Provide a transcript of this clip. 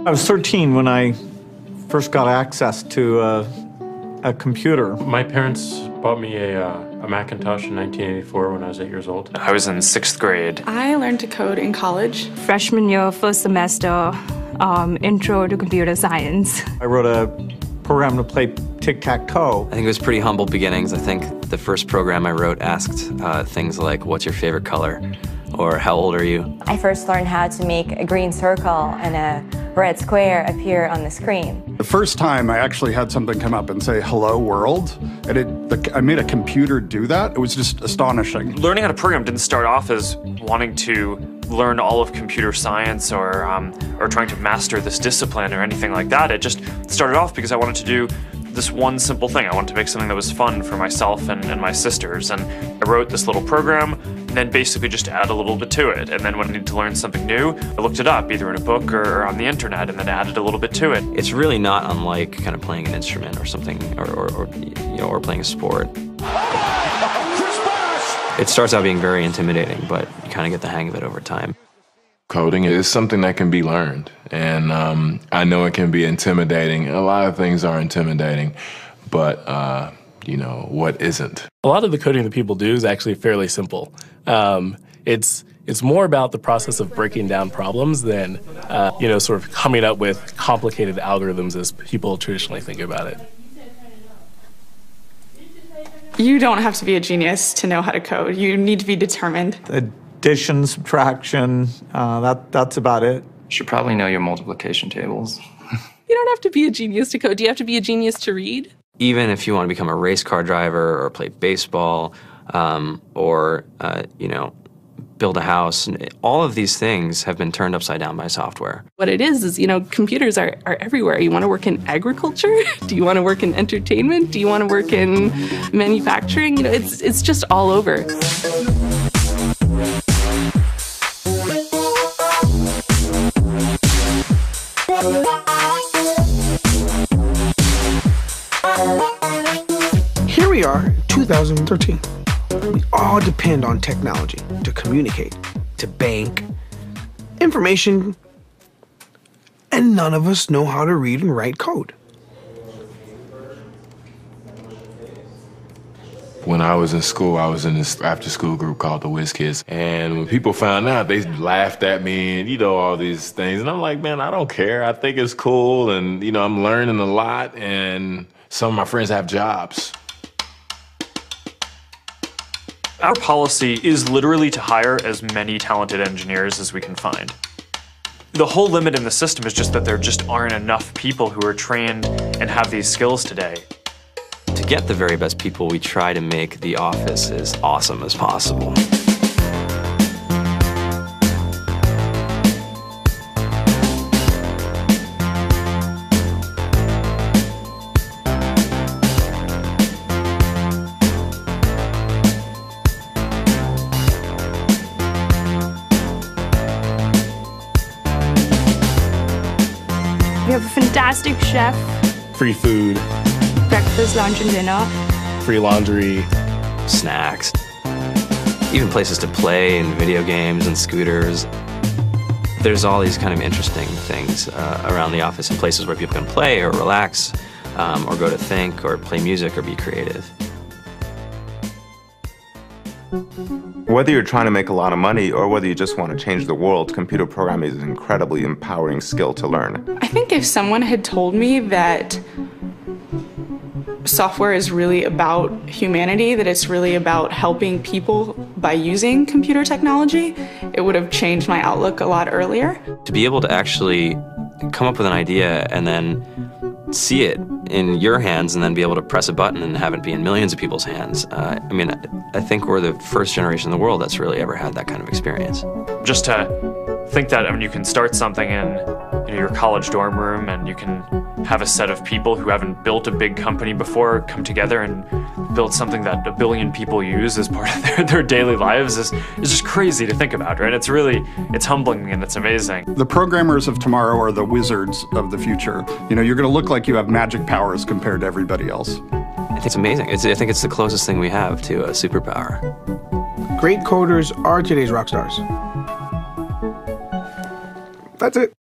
I was 13 when I first got access to a computer. My parents bought me a Macintosh in 1984 when I was 8 years old. I was in 6th grade. I learned to code in college. Freshman year, first semester, intro to computer science. I wrote a program to play tic-tac-toe. I think it was pretty humble beginnings. I think the first program I wrote asked things like, what's your favorite color? Or how old are you? I first learned how to make a green circle and a red square appear on the screen. The first time I actually had something come up and say, hello world, and I made a computer do that. It was just astonishing. Learning how to program didn't start off as wanting to learn all of computer science or trying to master this discipline or anything like that. It just started off because I wanted to do this one simple thing. I wanted to make something that was fun for myself and my sisters. And I wrote this little program and then basically just add a little bit to it. And then when I needed to learn something new, I looked it up either in a book or on the internet and then added a little bit to it. It's really not unlike kind of playing an instrument or something or playing a sport. It starts out being very intimidating, but you kind of get the hang of it over time. Coding is something that can be learned, and I know it can be intimidating. A lot of things are intimidating, but what isn't? A lot of the coding that people do is actually fairly simple. It's more about the process of breaking down problems than sort of coming up with complicated algorithms as people traditionally think about it. You don't have to be a genius to know how to code. You need to be determined. Addition, subtraction, that's about it. You should probably know your multiplication tables. You don't have to be a genius to code. Do you have to be a genius to read? Even if you want to become a race car driver or play baseball or build a house, all of these things have been turned upside down by software. What it is computers are everywhere. You want to work in agriculture? Do you want to work in entertainment? Do you want to work in manufacturing? It's just all over. Here we are, 2013. We all depend on technology to communicate, to bank, information, and none of us know how to read and write code. When I was in school, I was in this after-school group called the Whiz Kids. And when people found out, they laughed at me and, all these things. And I'm like, man, I don't care. I think it's cool. And, I'm learning a lot. And some of my friends have jobs. Our policy is literally to hire as many talented engineers as we can find. The whole limit in the system is just that there just aren't enough people who are trained and have these skills today. To get the very best people, we try to make the office as awesome as possible. We have a fantastic chef. Free food. Breakfast, lunch, and dinner. Free laundry. Snacks. Even places to play and video games and scooters. There's all these kind of interesting things around the office and places where people can play or relax or go to think or play music or be creative. Whether you're trying to make a lot of money or whether you just want to change the world, computer programming is an incredibly empowering skill to learn. I think if someone had told me that software is really about humanity, that it's really about helping people by using computer technology, it would have changed my outlook a lot earlier. To be able to actually come up with an idea and then see it in your hands and then be able to press a button and have it be in millions of people's hands. I think we're the first generation in the world that's really ever had that kind of experience. Just to think that you can start something in your college dorm room and you can have a set of people who haven't built a big company before come together and build something that 1 billion people use as part of their daily lives is just crazy to think about, right? It's humbling and it's amazing. The programmers of tomorrow are the wizards of the future. You're going to look like you have magic powers compared to everybody else. I think it's amazing. I think it's the closest thing we have to a superpower. Great coders are today's rock stars. That's it.